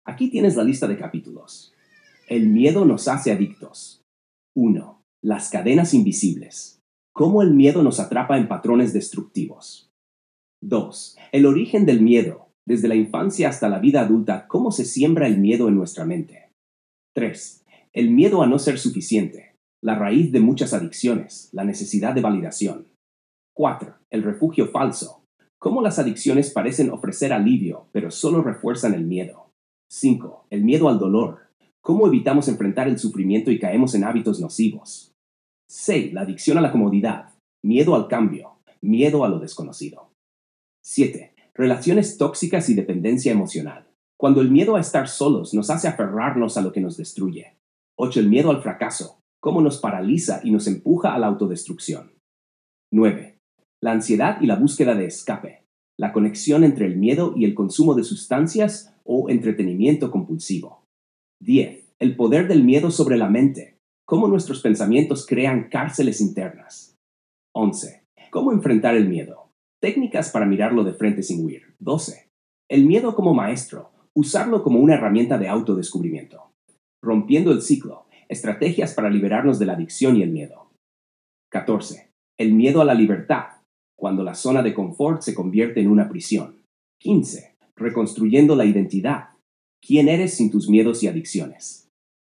Aquí tienes la lista de capítulos. El miedo nos hace adictos. 1. Las cadenas invisibles. Cómo el miedo nos atrapa en patrones destructivos. 2. El origen del miedo. Desde la infancia hasta la vida adulta, cómo se siembra el miedo en nuestra mente. 3. El miedo a no ser suficiente. La raíz de muchas adicciones, la necesidad de validación. 4. El refugio falso. Cómo las adicciones parecen ofrecer alivio, pero solo refuerzan el miedo. 5. El miedo al dolor. Cómo evitamos enfrentar el sufrimiento y caemos en hábitos nocivos. 6. La adicción a la comodidad. Miedo al cambio. Miedo a lo desconocido. 7. Relaciones tóxicas y dependencia emocional. Cuando el miedo a estar solos nos hace aferrarnos a lo que nos destruye. 8. El miedo al fracaso. Cómo nos paraliza y nos empuja a la autodestrucción. 9. La ansiedad y la búsqueda de escape. La conexión entre el miedo y el consumo de sustancias o entretenimiento compulsivo. 10. El poder del miedo sobre la mente. Cómo nuestros pensamientos crean cárceles internas. 11. Cómo enfrentar el miedo. Técnicas para mirarlo de frente sin huir. 12. El miedo como maestro. Usarlo como una herramienta de autodescubrimiento. Rompiendo el ciclo. Estrategias para liberarnos de la adicción y el miedo. 14. El miedo a la libertad. Cuando la zona de confort se convierte en una prisión. 15. Reconstruyendo la identidad. ¿Quién eres sin tus miedos y adicciones?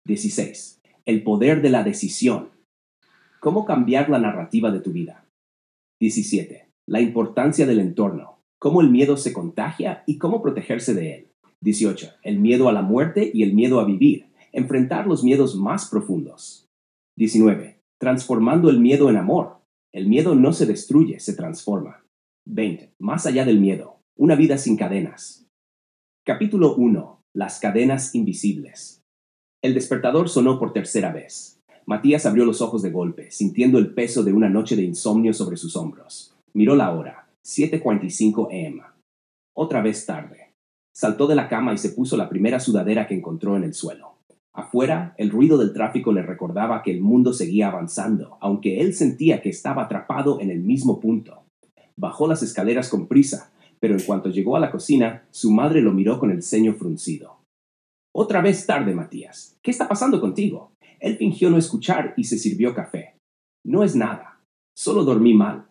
16. El poder de la decisión. ¿Cómo cambiar la narrativa de tu vida? 17. La importancia del entorno. Cómo el miedo se contagia y cómo protegerse de él. 18. El miedo a la muerte y el miedo a vivir. Enfrentar los miedos más profundos. 19. Transformando el miedo en amor. El miedo no se destruye, se transforma. 20. Más allá del miedo. Una vida sin cadenas. Capítulo 1. Las cadenas invisibles. El despertador sonó por tercera vez. Matías abrió los ojos de golpe, sintiendo el peso de una noche de insomnio sobre sus hombros. Miró la hora. 7:45 am. Otra vez tarde. Saltó de la cama y se puso la primera sudadera que encontró en el suelo. Afuera, el ruido del tráfico le recordaba que el mundo seguía avanzando, aunque él sentía que estaba atrapado en el mismo punto. Bajó las escaleras con prisa, pero en cuanto llegó a la cocina, su madre lo miró con el ceño fruncido. «Otra vez tarde, Matías. ¿Qué está pasando contigo?» Él fingió no escuchar y se sirvió café. «No es nada. Solo dormí mal».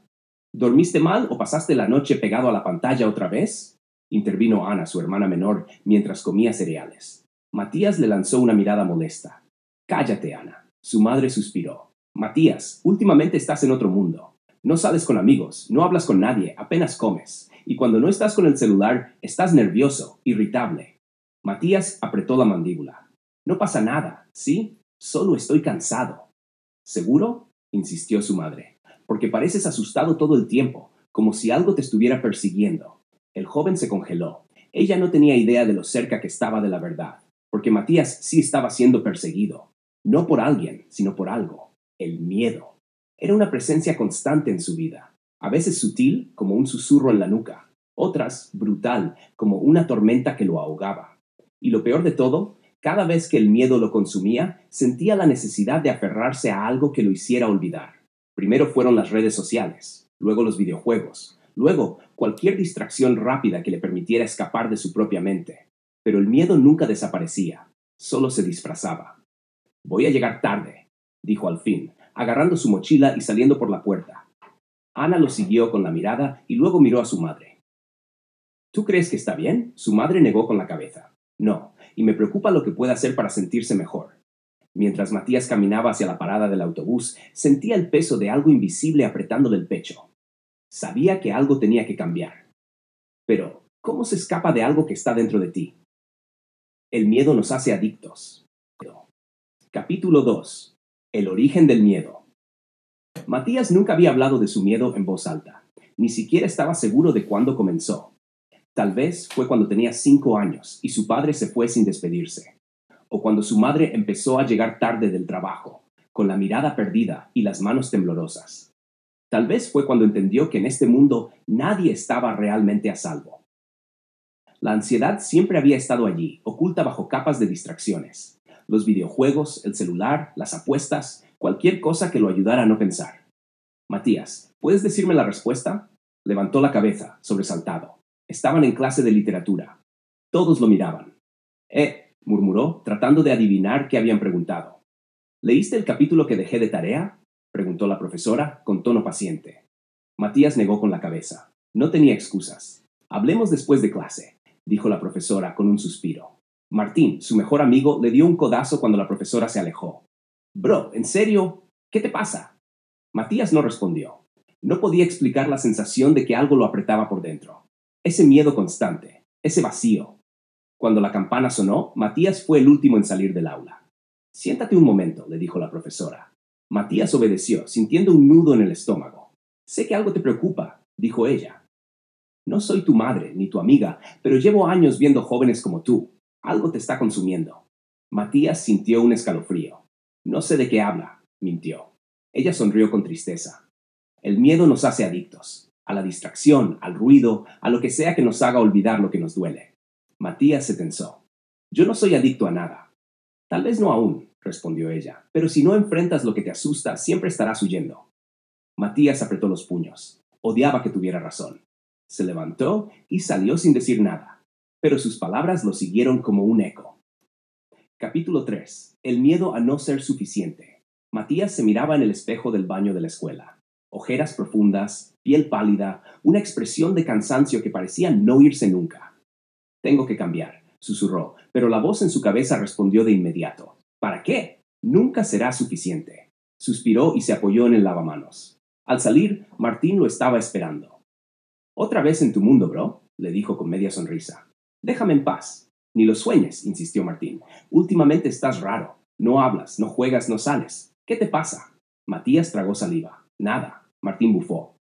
«¿Dormiste mal o pasaste la noche pegado a la pantalla otra vez?» intervino Ana, su hermana menor, mientras comía cereales. Matías le lanzó una mirada molesta. «Cállate, Ana». Su madre suspiró. «Matías, últimamente estás en otro mundo. No sales con amigos, no hablas con nadie, apenas comes. Y cuando no estás con el celular, estás nervioso, irritable». Matías apretó la mandíbula. «No pasa nada, ¿sí? Solo estoy cansado». «¿Seguro?», insistió su madre. «Porque pareces asustado todo el tiempo, como si algo te estuviera persiguiendo». El joven se congeló. Ella no tenía idea de lo cerca que estaba de la verdad, porque Matías sí estaba siendo perseguido. No por alguien, sino por algo. El miedo. Era una presencia constante en su vida. A veces sutil, como un susurro en la nuca. Otras, brutal, como una tormenta que lo ahogaba. Y lo peor de todo, cada vez que el miedo lo consumía, sentía la necesidad de aferrarse a algo que lo hiciera olvidar. Primero fueron las redes sociales, luego los videojuegos, luego cualquier distracción rápida que le permitiera escapar de su propia mente. Pero el miedo nunca desaparecía, solo se disfrazaba. «Voy a llegar tarde», dijo al fin, agarrando su mochila y saliendo por la puerta. Ana lo siguió con la mirada y luego miró a su madre. «¿Tú crees que está bien?», su madre negó con la cabeza. «No, y me preocupa lo que pueda hacer para sentirse mejor». Mientras Matías caminaba hacia la parada del autobús, sentía el peso de algo invisible apretándole el pecho. Sabía que algo tenía que cambiar. Pero, ¿cómo se escapa de algo que está dentro de ti? El miedo nos hace adictos. Capítulo 2. El origen del miedo. Matías nunca había hablado de su miedo en voz alta. Ni siquiera estaba seguro de cuándo comenzó. Tal vez fue cuando tenía 5 años y su padre se fue sin despedirse. O cuando su madre empezó a llegar tarde del trabajo, con la mirada perdida y las manos temblorosas. Tal vez fue cuando entendió que en este mundo nadie estaba realmente a salvo. La ansiedad siempre había estado allí, oculta bajo capas de distracciones. Los videojuegos, el celular, las apuestas, cualquier cosa que lo ayudara a no pensar. «Matías, ¿puedes decirme la respuesta?» Levantó la cabeza, sobresaltado. Estaban en clase de literatura. Todos lo miraban. Murmuró, tratando de adivinar qué habían preguntado. ¿Leíste el capítulo que dejé de tarea? Preguntó la profesora, con tono paciente. Matías negó con la cabeza. No tenía excusas. Hablemos después de clase, dijo la profesora con un suspiro. Martín, su mejor amigo, le dio un codazo cuando la profesora se alejó. Bro, ¿en serio? ¿Qué te pasa? Matías no respondió. No podía explicar la sensación de que algo lo apretaba por dentro. Ese miedo constante, ese vacío. Cuando la campana sonó, Matías fue el último en salir del aula. Siéntate un momento, le dijo la profesora. Matías obedeció, sintiendo un nudo en el estómago. Sé que algo te preocupa, dijo ella. No soy tu madre ni tu amiga, pero llevo años viendo jóvenes como tú. Algo te está consumiendo. Matías sintió un escalofrío. No sé de qué habla, mintió. Ella sonrió con tristeza. El miedo nos hace adictos, a la distracción, al ruido, a lo que sea que nos haga olvidar lo que nos duele. Matías se tensó. Yo no soy adicto a nada. Tal vez no aún, respondió ella, pero si no enfrentas lo que te asusta, siempre estarás huyendo. Matías apretó los puños. Odiaba que tuviera razón. Se levantó y salió sin decir nada, pero sus palabras lo siguieron como un eco. Capítulo 3. El miedo a no ser suficiente. Matías se miraba en el espejo del baño de la escuela. Ojeras profundas, piel pálida, una expresión de cansancio que parecía no irse nunca. Tengo que cambiar, susurró, pero la voz en su cabeza respondió de inmediato. ¿Para qué? Nunca será suficiente. Suspiró y se apoyó en el lavamanos. Al salir, Martín lo estaba esperando. Otra vez en tu mundo, bro, le dijo con media sonrisa. Déjame en paz. Ni lo sueñes, insistió Martín. Últimamente estás raro. No hablas, no juegas, no sales. ¿Qué te pasa? Matías tragó saliva. Nada. Martín bufó.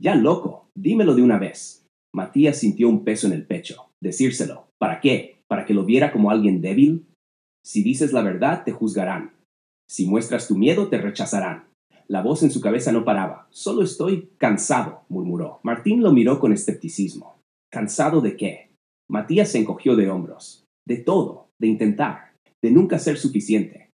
Ya loco, dímelo de una vez. Matías sintió un peso en el pecho. Decírselo. ¿Para qué? ¿Para que lo viera como alguien débil? Si dices la verdad, te juzgarán. Si muestras tu miedo, te rechazarán. La voz en su cabeza no paraba. Solo estoy cansado, murmuró. Martín lo miró con escepticismo. ¿Cansado de qué? Matías se encogió de hombros. De todo, de intentar, de nunca ser suficiente.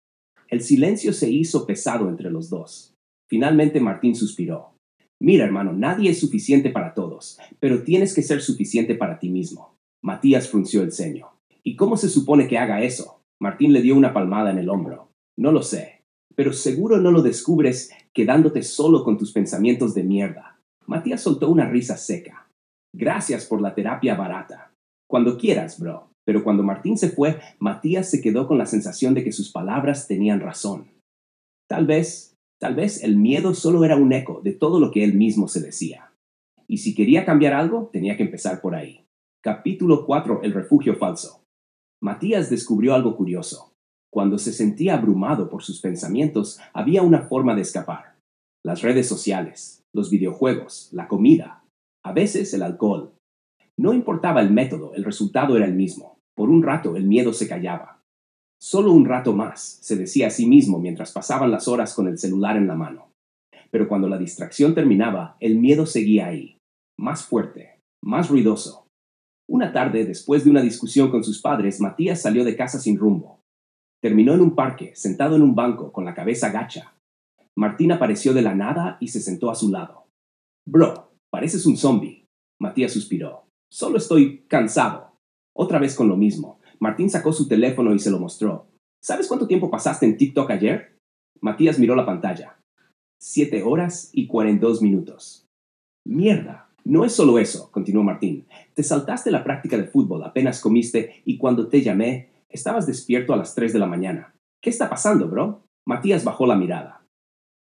El silencio se hizo pesado entre los dos. Finalmente Martín suspiró. Mira, hermano, nadie es suficiente para todos, pero tienes que ser suficiente para ti mismo. Matías frunció el ceño. ¿Y cómo se supone que haga eso? Martín le dio una palmada en el hombro. No lo sé, pero seguro no lo descubres quedándote solo con tus pensamientos de mierda. Matías soltó una risa seca. Gracias por la terapia barata. Cuando quieras, bro. Pero cuando Martín se fue, Matías se quedó con la sensación de que sus palabras tenían razón. Tal vez el miedo solo era un eco de todo lo que él mismo se decía. Y si quería cambiar algo, tenía que empezar por ahí. Capítulo 4. El refugio falso. Matías descubrió algo curioso. Cuando se sentía abrumado por sus pensamientos, había una forma de escapar. Las redes sociales, los videojuegos, la comida, a veces el alcohol. No importaba el método, el resultado era el mismo. Por un rato el miedo se callaba. Solo un rato más, se decía a sí mismo mientras pasaban las horas con el celular en la mano. Pero cuando la distracción terminaba, el miedo seguía ahí, más fuerte, más ruidoso. Una tarde, después de una discusión con sus padres, Matías salió de casa sin rumbo. Terminó en un parque, sentado en un banco, con la cabeza gacha. Martín apareció de la nada y se sentó a su lado. Bro, pareces un zombie. Matías suspiró. Solo estoy cansado. Otra vez con lo mismo. Martín sacó su teléfono y se lo mostró. ¿Sabes cuánto tiempo pasaste en TikTok ayer? Matías miró la pantalla. 7 horas y 42 minutos. Mierda. No es solo eso, continuó Martín. Te saltaste la práctica de fútbol, apenas comiste y cuando te llamé, estabas despierto a las 3 de la mañana. ¿Qué está pasando, bro? Matías bajó la mirada.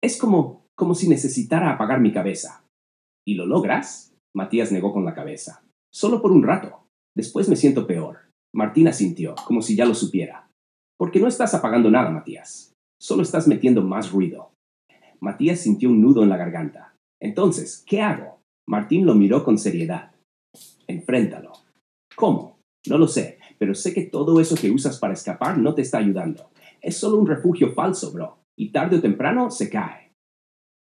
Es como si necesitara apagar mi cabeza. ¿Y lo logras? Matías negó con la cabeza. Solo por un rato. Después me siento peor. Martín asintió, como si ya lo supiera. Porque no estás apagando nada, Matías. Solo estás metiendo más ruido. Matías sintió un nudo en la garganta. Entonces, ¿qué hago? Martín lo miró con seriedad. Enfréntalo. ¿Cómo? No lo sé, pero sé que todo eso que usas para escapar no te está ayudando. Es solo un refugio falso, bro. Y tarde o temprano se cae.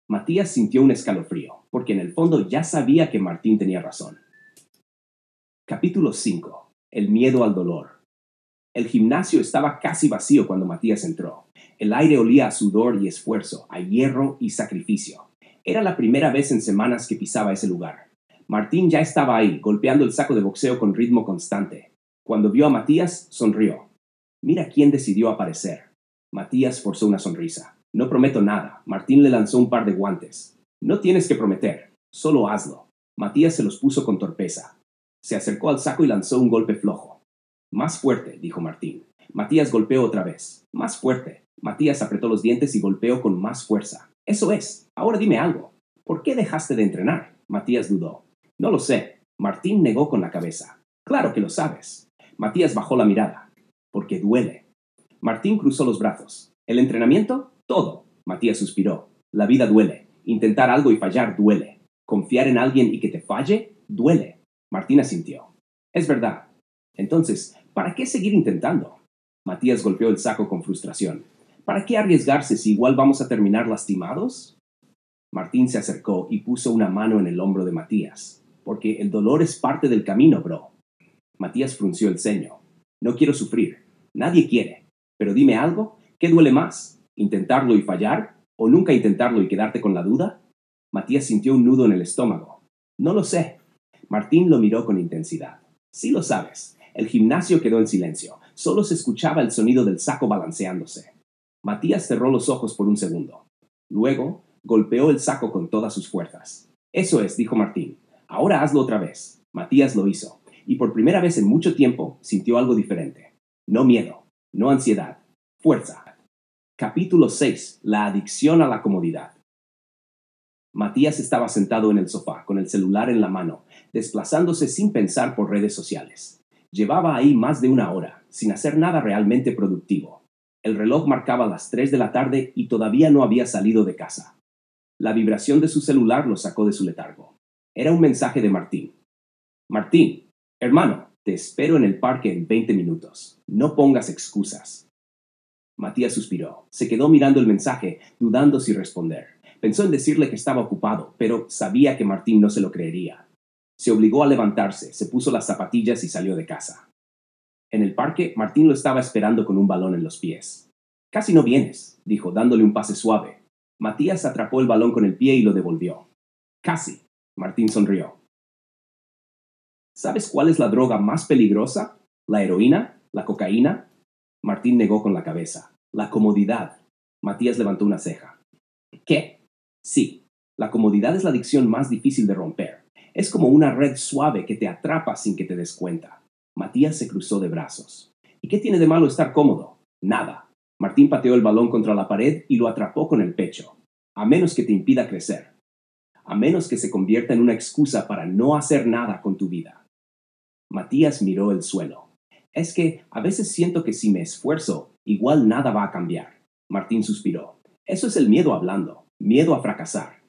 Matías sintió un escalofrío, porque en el fondo ya sabía que Martín tenía razón. Capítulo 5. El miedo al dolor. El gimnasio estaba casi vacío cuando Matías entró. El aire olía a sudor y esfuerzo, a hierro y sacrificio. Era la primera vez en semanas que pisaba ese lugar. Martín ya estaba ahí, golpeando el saco de boxeo con ritmo constante. Cuando vio a Matías, sonrió. Mira quién decidió aparecer. Matías forzó una sonrisa. No prometo nada. Martín le lanzó un par de guantes. No tienes que prometer. Solo hazlo. Matías se los puso con torpeza. Se acercó al saco y lanzó un golpe flojo. Más fuerte, dijo Martín. Matías golpeó otra vez. Más fuerte. Matías apretó los dientes y golpeó con más fuerza. Eso es. Ahora dime algo. ¿Por qué dejaste de entrenar? Matías dudó. No lo sé. Martín negó con la cabeza. Claro que lo sabes. Matías bajó la mirada. Porque duele. Martín cruzó los brazos. ¿El entrenamiento? Todo. Matías suspiró. La vida duele. Intentar algo y fallar duele. Confiar en alguien y que te falle duele. Martín asintió. Es verdad. Entonces, ¿para qué seguir intentando? Matías golpeó el saco con frustración. ¿Para qué arriesgarse si igual vamos a terminar lastimados? Martín se acercó y puso una mano en el hombro de Matías. Porque el dolor es parte del camino, bro. Matías frunció el ceño. No quiero sufrir. Nadie quiere. Pero dime algo. ¿Qué duele más? ¿Intentarlo y fallar? ¿O nunca intentarlo y quedarte con la duda? Matías sintió un nudo en el estómago. No lo sé. Martín lo miró con intensidad. Sí lo sabes. El gimnasio quedó en silencio. Solo se escuchaba el sonido del saco balanceándose. Matías cerró los ojos por un segundo. Luego, golpeó el saco con todas sus fuerzas. Eso es, dijo Martín. Ahora hazlo otra vez. Matías lo hizo. Y por primera vez en mucho tiempo sintió algo diferente. No miedo. No ansiedad. Fuerza. Capítulo 6. La adicción a la comodidad. Matías estaba sentado en el sofá, con el celular en la mano, desplazándose sin pensar por redes sociales. Llevaba ahí más de una hora, sin hacer nada realmente productivo. El reloj marcaba las 3 de la tarde y todavía no había salido de casa. La vibración de su celular lo sacó de su letargo. Era un mensaje de Martín. Martín, hermano, te espero en el parque en 20 minutos. No pongas excusas. Matías suspiró. Se quedó mirando el mensaje, dudando si responder. Pensó en decirle que estaba ocupado, pero sabía que Martín no se lo creería. Se obligó a levantarse, se puso las zapatillas y salió de casa. En el parque, Martín lo estaba esperando con un balón en los pies. Casi no vienes, dijo, dándole un pase suave. Matías atrapó el balón con el pie y lo devolvió. Casi. Martín sonrió. ¿Sabes cuál es la droga más peligrosa? ¿La heroína? ¿La cocaína? Martín negó con la cabeza. La comodidad. Matías levantó una ceja. ¿Qué? Sí, la comodidad es la adicción más difícil de romper. Es como una red suave que te atrapa sin que te des cuenta. Matías se cruzó de brazos. ¿Y qué tiene de malo estar cómodo? Nada. Martín pateó el balón contra la pared y lo atrapó con el pecho. A menos que te impida crecer. A menos que se convierta en una excusa para no hacer nada con tu vida. Matías miró el suelo. Es que a veces siento que si me esfuerzo, igual nada va a cambiar. Martín suspiró. Eso es el miedo hablando. Miedo a fracasar.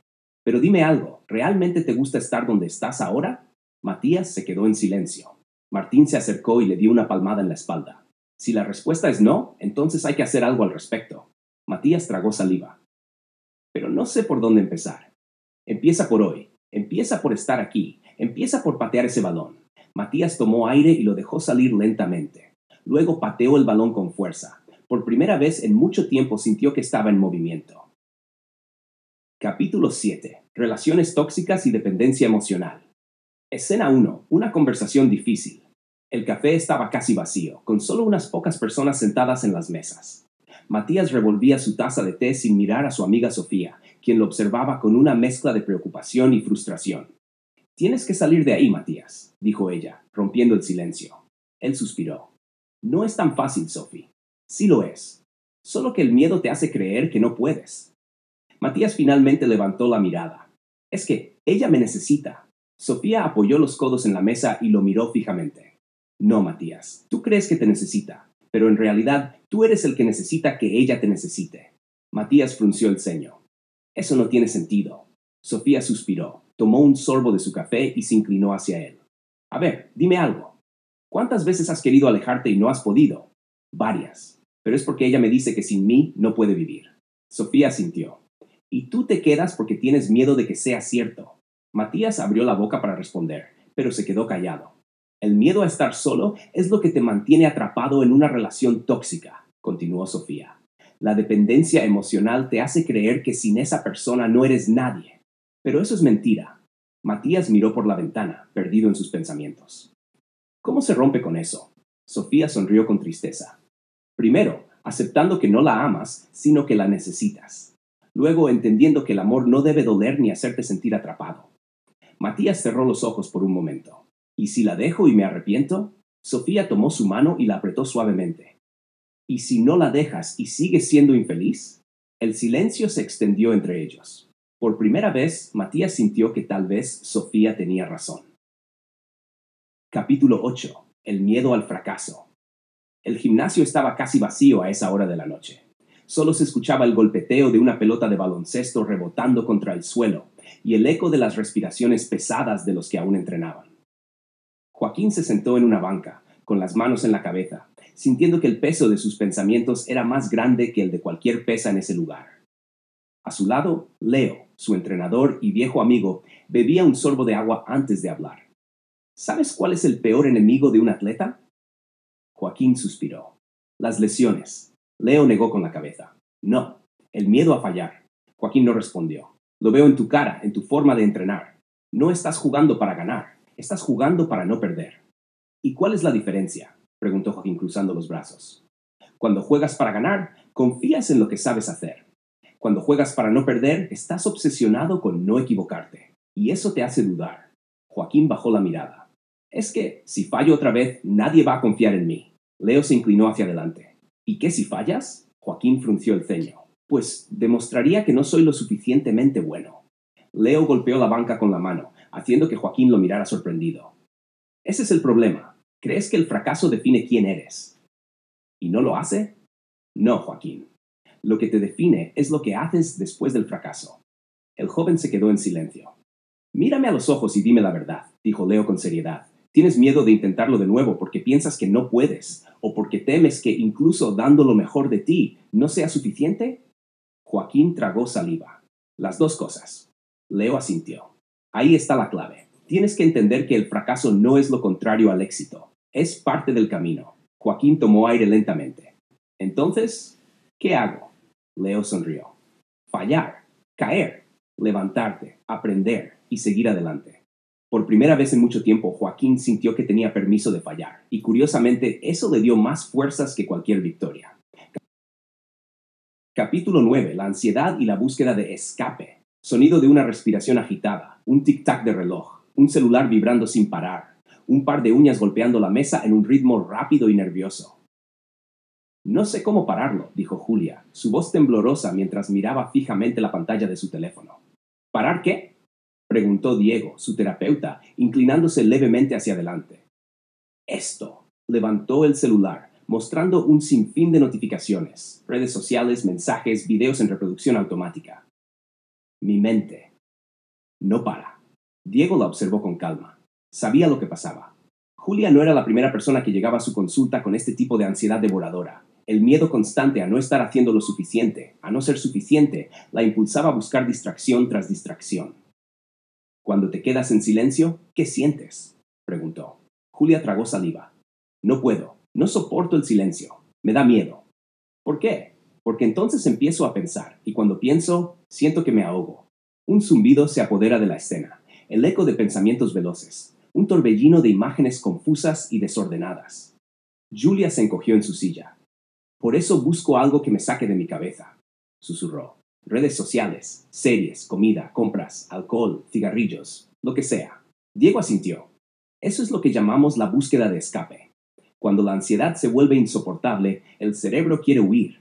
Pero dime algo, ¿realmente te gusta estar donde estás ahora? Matías se quedó en silencio. Martín se acercó y le dio una palmada en la espalda. Si la respuesta es no, entonces hay que hacer algo al respecto. Matías tragó saliva. Pero no sé por dónde empezar. Empieza por hoy. Empieza por estar aquí. Empieza por patear ese balón. Matías tomó aire y lo dejó salir lentamente. Luego pateó el balón con fuerza. Por primera vez en mucho tiempo sintió que estaba en movimiento. Capítulo 7. Relaciones tóxicas y dependencia emocional. Escena 1. Una conversación difícil. El café estaba casi vacío, con solo unas pocas personas sentadas en las mesas. Matías revolvía su taza de té sin mirar a su amiga Sofía, quien lo observaba con una mezcla de preocupación y frustración. Tienes que salir de ahí, Matías, dijo ella, rompiendo el silencio. Él suspiró. No es tan fácil, Sophie. Sí lo es. Solo que el miedo te hace creer que no puedes. Matías finalmente levantó la mirada. Es que ella me necesita. Sofía apoyó los codos en la mesa y lo miró fijamente. No, Matías, tú crees que te necesita, pero en realidad tú eres el que necesita que ella te necesite. Matías frunció el ceño. Eso no tiene sentido. Sofía suspiró, tomó un sorbo de su café y se inclinó hacia él. A ver, dime algo. ¿Cuántas veces has querido alejarte y no has podido? Varias. Pero es porque ella me dice que sin mí no puede vivir. Sofía asintió. Y tú te quedas porque tienes miedo de que sea cierto. Matías abrió la boca para responder, pero se quedó callado. El miedo a estar solo es lo que te mantiene atrapado en una relación tóxica, continuó Sofía. La dependencia emocional te hace creer que sin esa persona no eres nadie. Pero eso es mentira. Matías miró por la ventana, perdido en sus pensamientos. ¿Cómo se rompe con eso? Sofía sonrió con tristeza. Primero, aceptando que no la amas, sino que la necesitas. Luego, entendiendo que el amor no debe doler ni hacerte sentir atrapado. Matías cerró los ojos por un momento. ¿Y si la dejo y me arrepiento? Sofía tomó su mano y la apretó suavemente. ¿Y si no la dejas y sigues siendo infeliz? El silencio se extendió entre ellos. Por primera vez, Matías sintió que tal vez Sofía tenía razón. Capítulo 8. El miedo al fracaso. El gimnasio estaba casi vacío a esa hora de la noche. Solo se escuchaba el golpeteo de una pelota de baloncesto rebotando contra el suelo y el eco de las respiraciones pesadas de los que aún entrenaban. Joaquín se sentó en una banca, con las manos en la cabeza, sintiendo que el peso de sus pensamientos era más grande que el de cualquier pesa en ese lugar. A su lado, Leo, su entrenador y viejo amigo, bebía un sorbo de agua antes de hablar. ¿Sabes cuál es el peor enemigo de un atleta? Joaquín suspiró. Las lesiones. Leo negó con la cabeza. No, el miedo a fallar. Joaquín no respondió. Lo veo en tu cara, en tu forma de entrenar. No estás jugando para ganar, estás jugando para no perder. ¿Y cuál es la diferencia?, preguntó Joaquín cruzando los brazos. Cuando juegas para ganar, confías en lo que sabes hacer. Cuando juegas para no perder, estás obsesionado con no equivocarte. Y eso te hace dudar. Joaquín bajó la mirada. Es que, si fallo otra vez, nadie va a confiar en mí. Leo se inclinó hacia adelante. ¿Y qué si fallas? Joaquín frunció el ceño. Pues demostraría que no soy lo suficientemente bueno. Leo golpeó la banca con la mano, haciendo que Joaquín lo mirara sorprendido. Ese es el problema. ¿Crees que el fracaso define quién eres? ¿Y no lo hace? No, Joaquín. Lo que te define es lo que haces después del fracaso. El joven se quedó en silencio. Mírame a los ojos y dime la verdad, dijo Leo con seriedad. ¿Tienes miedo de intentarlo de nuevo porque piensas que no puedes o porque temes que incluso dando lo mejor de ti no sea suficiente? Joaquín tragó saliva. Las dos cosas. Leo asintió. Ahí está la clave. Tienes que entender que el fracaso no es lo contrario al éxito. Es parte del camino. Joaquín tomó aire lentamente. Entonces, ¿qué hago? Leo sonrió. Fallar, caer, levantarte, aprender y seguir adelante. Por primera vez en mucho tiempo, Joaquín sintió que tenía permiso de fallar, y curiosamente eso le dio más fuerzas que cualquier victoria. Capítulo 9. La ansiedad y la búsqueda de escape. Sonido de una respiración agitada, un tic-tac de reloj, un celular vibrando sin parar, un par de uñas golpeando la mesa en un ritmo rápido y nervioso. No sé cómo pararlo, dijo Julia, su voz temblorosa mientras miraba fijamente la pantalla de su teléfono. ¿Parar qué?, preguntó Diego, su terapeuta, inclinándose levemente hacia adelante. Esto. Levantó el celular, mostrando un sinfín de notificaciones, redes sociales, mensajes, videos en reproducción automática. Mi mente. No para. Diego la observó con calma. Sabía lo que pasaba. Julia no era la primera persona que llegaba a su consulta con este tipo de ansiedad devoradora. El miedo constante a no estar haciendo lo suficiente, a no ser suficiente, la impulsaba a buscar distracción tras distracción. Cuando te quedas en silencio, ¿qué sientes?, preguntó. Julia tragó saliva. No puedo, no soporto el silencio. Me da miedo. ¿Por qué? Porque entonces empiezo a pensar, y cuando pienso, siento que me ahogo. Un zumbido se apodera de la escena, el eco de pensamientos veloces, un torbellino de imágenes confusas y desordenadas. Julia se encogió en su silla. Por eso busco algo que me saque de mi cabeza, susurró. Redes sociales, series, comida, compras, alcohol, cigarrillos, lo que sea. Diego asintió. Eso es lo que llamamos la búsqueda de escape. Cuando la ansiedad se vuelve insoportable, el cerebro quiere huir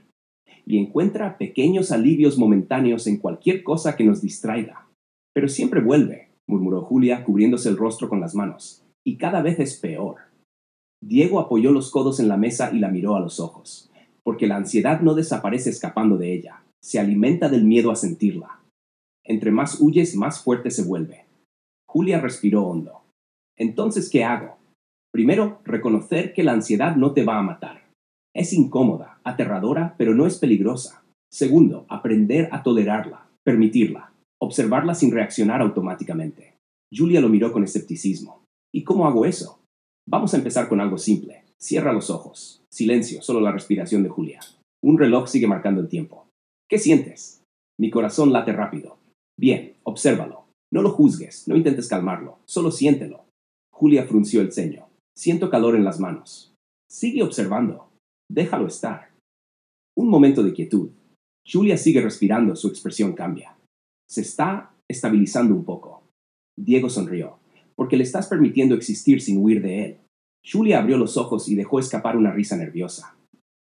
y encuentra pequeños alivios momentáneos en cualquier cosa que nos distraiga. Pero siempre vuelve, murmuró Julia, cubriéndose el rostro con las manos. Y cada vez es peor. Diego apoyó los codos en la mesa y la miró a los ojos, porque la ansiedad no desaparece escapando de ella, se alimenta del miedo a sentirla. Entre más huyes, más fuerte se vuelve. Julia respiró hondo. Entonces, ¿qué hago? Primero, reconocer que la ansiedad no te va a matar. Es incómoda, aterradora, pero no es peligrosa. Segundo, aprender a tolerarla, permitirla, observarla sin reaccionar automáticamente. Julia lo miró con escepticismo. ¿Y cómo hago eso? Vamos a empezar con algo simple. Cierra los ojos. Silencio, solo la respiración de Julia. Un reloj sigue marcando el tiempo. ¿Qué sientes? Mi corazón late rápido. Bien, obsérvalo. No lo juzgues, no intentes calmarlo, solo siéntelo. Julia frunció el ceño. Siento calor en las manos. Sigue observando. Déjalo estar. Un momento de quietud. Julia sigue respirando, su expresión cambia. Se está estabilizando un poco. Diego sonrió, porque le estás permitiendo existir sin huir de él. Julia abrió los ojos y dejó escapar una risa nerviosa.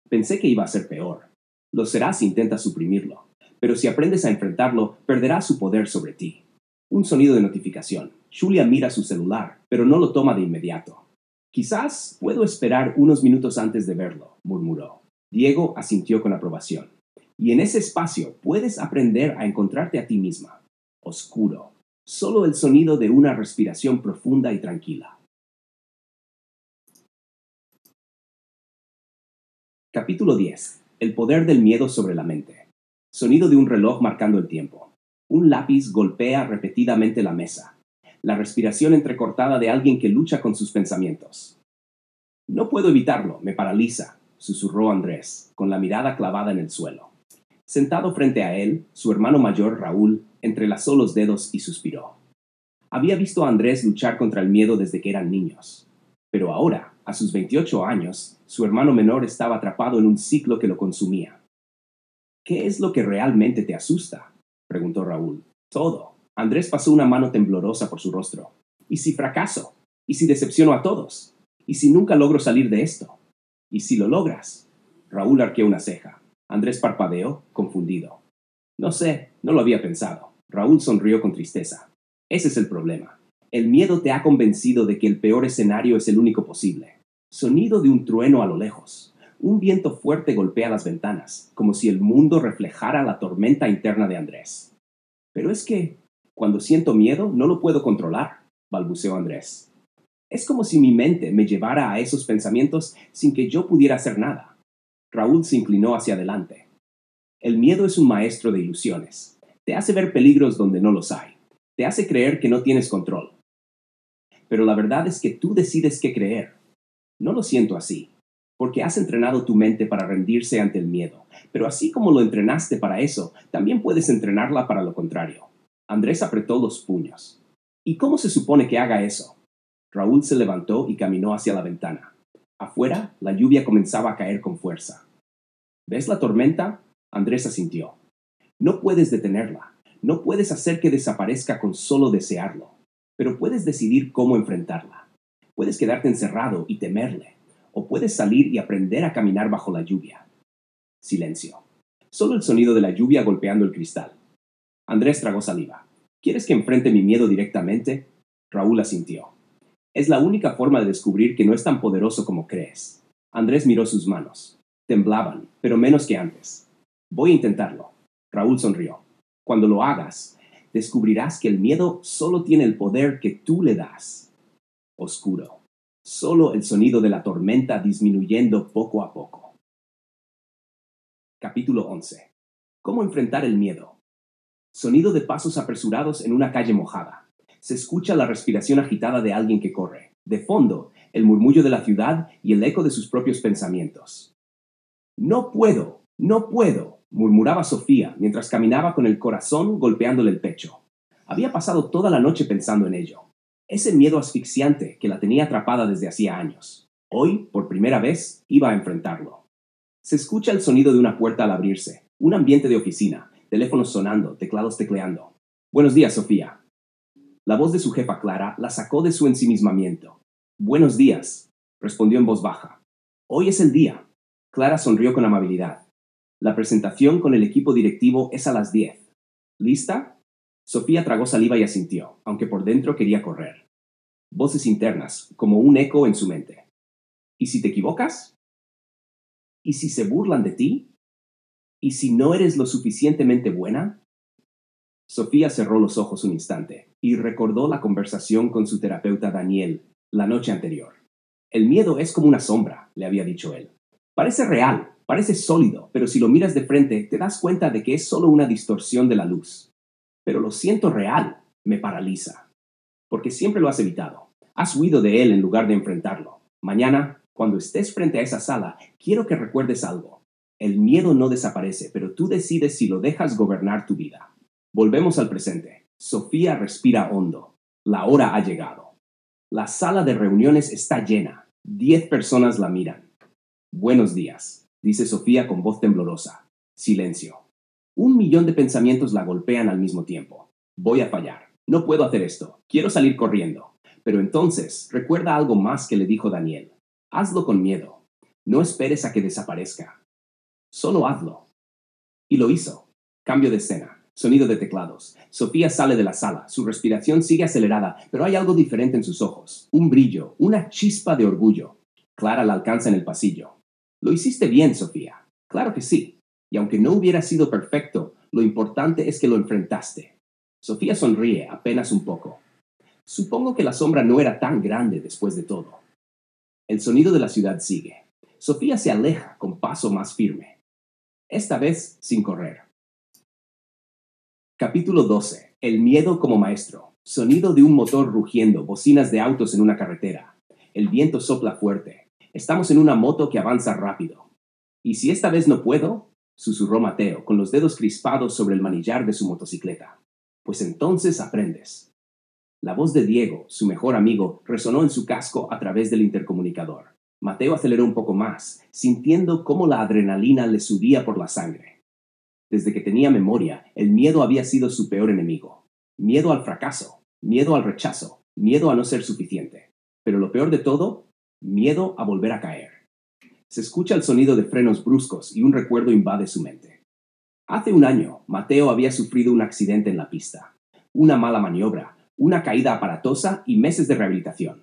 Pensé que iba a ser peor. Lo será si intentas suprimirlo, pero si aprendes a enfrentarlo, perderá su poder sobre ti. Un sonido de notificación. Julia mira su celular, pero no lo toma de inmediato. Quizás puedo esperar unos minutos antes de verlo, murmuró. Diego asintió con aprobación. Y en ese espacio puedes aprender a encontrarte a ti misma. Oscuro. Solo el sonido de una respiración profunda y tranquila. Capítulo 10. El poder del miedo sobre la mente. Sonido de un reloj marcando el tiempo. Un lápiz golpea repetidamente la mesa. La respiración entrecortada de alguien que lucha con sus pensamientos. No puedo evitarlo, me paraliza, susurró Andrés, con la mirada clavada en el suelo. Sentado frente a él, su hermano mayor, Raúl, entrelazó los dedos y suspiró. Había visto a Andrés luchar contra el miedo desde que eran niños. Pero ahora, a sus 28 años, su hermano menor estaba atrapado en un ciclo que lo consumía. ¿Qué es lo que realmente te asusta?, preguntó Raúl. Todo. Andrés pasó una mano temblorosa por su rostro. ¿Y si fracaso? ¿Y si decepciono a todos? ¿Y si nunca logro salir de esto? ¿Y si lo logras? Raúl arqueó una ceja. Andrés parpadeó, confundido. No sé, no lo había pensado. Raúl sonrió con tristeza. Ese es el problema. El miedo te ha convencido de que el peor escenario es el único posible. Sonido de un trueno a lo lejos. Un viento fuerte golpea las ventanas, como si el mundo reflejara la tormenta interna de Andrés. Pero es que, cuando siento miedo, no lo puedo controlar, balbuceó Andrés. Es como si mi mente me llevara a esos pensamientos sin que yo pudiera hacer nada. Raúl se inclinó hacia adelante. El miedo es un maestro de ilusiones. Te hace ver peligros donde no los hay. Te hace creer que no tienes control. Pero la verdad es que tú decides qué creer. No lo siento así, porque has entrenado tu mente para rendirse ante el miedo. Pero así como lo entrenaste para eso, también puedes entrenarla para lo contrario. Andrés apretó los puños. ¿Y cómo se supone que haga eso? Raúl se levantó y caminó hacia la ventana. Afuera, la lluvia comenzaba a caer con fuerza. ¿Ves la tormenta? Andrés asintió. No puedes detenerla. No puedes hacer que desaparezca con solo desearlo. Pero puedes decidir cómo enfrentarla. Puedes quedarte encerrado y temerle. O puedes salir y aprender a caminar bajo la lluvia. Silencio. Solo el sonido de la lluvia golpeando el cristal. Andrés tragó saliva. ¿Quieres que enfrente mi miedo directamente? Raúl asintió. Es la única forma de descubrir que no es tan poderoso como crees. Andrés miró sus manos. Temblaban, pero menos que antes. Voy a intentarlo. Raúl sonrió. Cuando lo hagas, descubrirás que el miedo solo tiene el poder que tú le das. Oscuro. Solo el sonido de la tormenta disminuyendo poco a poco. Capítulo 11. ¿Cómo enfrentar el miedo? Sonido de pasos apresurados en una calle mojada. Se escucha la respiración agitada de alguien que corre. De fondo, el murmullo de la ciudad y el eco de sus propios pensamientos. No puedo, no puedo, murmuraba Sofía mientras caminaba con el corazón golpeándole el pecho. Había pasado toda la noche pensando en ello. Ese miedo asfixiante que la tenía atrapada desde hacía años. Hoy, por primera vez, iba a enfrentarlo. Se escucha el sonido de una puerta al abrirse. Un ambiente de oficina. Teléfonos sonando, teclados tecleando. Buenos días, Sofía. La voz de su jefa Clara la sacó de su ensimismamiento. Buenos días, respondió en voz baja. Hoy es el día. Clara sonrió con amabilidad. La presentación con el equipo directivo es a las 10. ¿Lista? Sofía tragó saliva y asintió, aunque por dentro quería correr. Voces internas, como un eco en su mente. ¿Y si te equivocas? ¿Y si se burlan de ti? ¿Y si no eres lo suficientemente buena? Sofía cerró los ojos un instante y recordó la conversación con su terapeuta Daniel la noche anterior. El miedo es como una sombra, le había dicho él. Parece real, parece sólido, pero si lo miras de frente te das cuenta de que es solo una distorsión de la luz. Pero lo siento real, me paraliza. Porque siempre lo has evitado. Has huido de él en lugar de enfrentarlo. Mañana, cuando estés frente a esa sala, quiero que recuerdes algo. El miedo no desaparece, pero tú decides si lo dejas gobernar tu vida. Volvemos al presente. Sofía respira hondo. La hora ha llegado. La sala de reuniones está llena. 10 personas la miran. Buenos días, dice Sofía con voz temblorosa. Silencio. 1 millón de pensamientos la golpean al mismo tiempo. Voy a fallar. No puedo hacer esto. Quiero salir corriendo. Pero entonces, recuerda algo más que le dijo Daniel. Hazlo con miedo. No esperes a que desaparezca. Solo hazlo. Y lo hizo. Cambio de escena. Sonido de teclados. Sofía sale de la sala. Su respiración sigue acelerada, pero hay algo diferente en sus ojos. Un brillo, una chispa de orgullo. Clara la alcanza en el pasillo. Lo hiciste bien, Sofía. Claro que sí. Y aunque no hubiera sido perfecto, lo importante es que lo enfrentaste. Sofía sonríe apenas un poco. Supongo que la sombra no era tan grande después de todo. El sonido de la ciudad sigue. Sofía se aleja con paso más firme. Esta vez sin correr. Capítulo 12. El miedo como maestro. Sonido de un motor rugiendo, bocinas de autos en una carretera. El viento sopla fuerte. Estamos en una moto que avanza rápido. ¿Y si esta vez no puedo?, susurró Mateo, con los dedos crispados sobre el manillar de su motocicleta. Pues entonces aprendes. La voz de Diego, su mejor amigo, resonó en su casco a través del intercomunicador. Mateo aceleró un poco más, sintiendo cómo la adrenalina le subía por la sangre. Desde que tenía memoria, el miedo había sido su peor enemigo. Miedo al fracaso, miedo al rechazo, miedo a no ser suficiente. Pero lo peor de todo, miedo a volver a caer. Se escucha el sonido de frenos bruscos y un recuerdo invade su mente. Hace 1 año, Mateo había sufrido un accidente en la pista. Una mala maniobra, una caída aparatosa y meses de rehabilitación.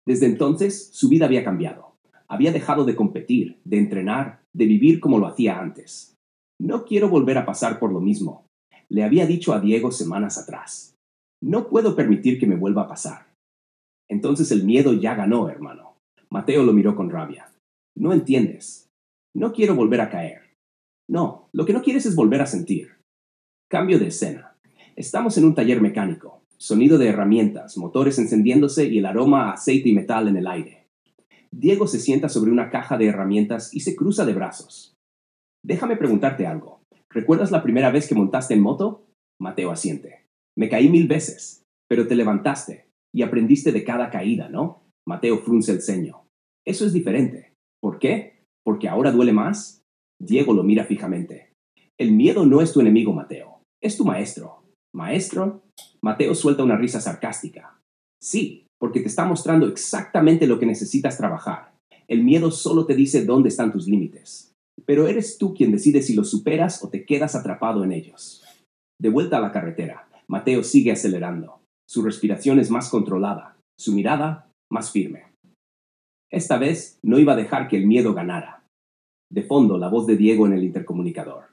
Desde entonces, su vida había cambiado. Había dejado de competir, de entrenar, de vivir como lo hacía antes. No quiero volver a pasar por lo mismo, le había dicho a Diego semanas atrás. No puedo permitir que me vuelva a pasar. Entonces el miedo ya ganó, hermano. Mateo lo miró con rabia. No entiendes. No quiero volver a caer. No, lo que no quieres es volver a sentir. Cambio de escena. Estamos en un taller mecánico. Sonido de herramientas, motores encendiéndose y el aroma a aceite y metal en el aire. Diego se sienta sobre una caja de herramientas y se cruza de brazos. Déjame preguntarte algo. ¿Recuerdas la primera vez que montaste en moto? Mateo asiente. Me caí 1000 veces, pero te levantaste y aprendiste de cada caída, ¿no? Mateo frunce el ceño. Eso es diferente. ¿Por qué? ¿Porque ahora duele más? Diego lo mira fijamente. El miedo no es tu enemigo, Mateo. Es tu maestro. ¿Maestro? Mateo suelta una risa sarcástica. Sí, porque te está mostrando exactamente lo que necesitas trabajar. El miedo solo te dice dónde están tus límites. Pero eres tú quien decide si los superas o te quedas atrapado en ellos. De vuelta a la carretera, Mateo sigue acelerando. Su respiración es más controlada, su mirada más firme. Esta vez no iba a dejar que el miedo ganara. De fondo, la voz de Diego en el intercomunicador.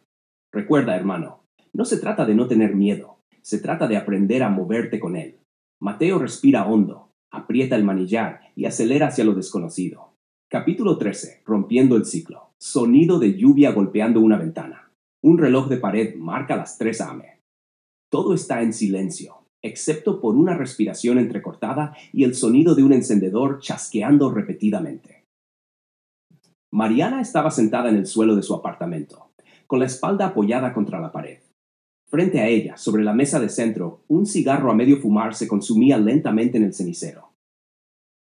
Recuerda, hermano, no se trata de no tener miedo, se trata de aprender a moverte con él. Mateo respira hondo, aprieta el manillar y acelera hacia lo desconocido. Capítulo 13. Rompiendo el ciclo. Sonido de lluvia golpeando una ventana. Un reloj de pared marca las 3 a.m. Todo está en silencio, excepto por una respiración entrecortada y el sonido de un encendedor chasqueando repetidamente. Mariana estaba sentada en el suelo de su apartamento, con la espalda apoyada contra la pared. Frente a ella, sobre la mesa de centro, un cigarro a medio fumar se consumía lentamente en el cenicero.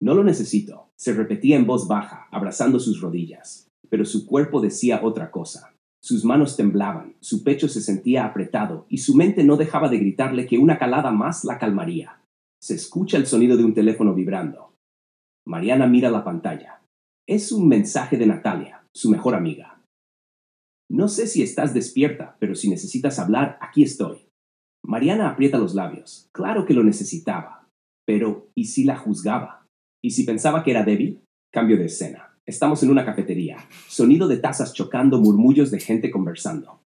No lo necesito, se repetía en voz baja, abrazando sus rodillas, pero su cuerpo decía otra cosa. Sus manos temblaban, su pecho se sentía apretado y su mente no dejaba de gritarle que una calada más la calmaría. Se escucha el sonido de un teléfono vibrando. Mariana mira la pantalla. Es un mensaje de Natalia, su mejor amiga. No sé si estás despierta, pero si necesitas hablar, aquí estoy. Mariana aprieta los labios. Claro que lo necesitaba. Pero, ¿y si la juzgaba? ¿Y si pensaba que era débil? Cambio de escena. Estamos en una cafetería. Sonido de tazas chocando, murmullos de gente conversando.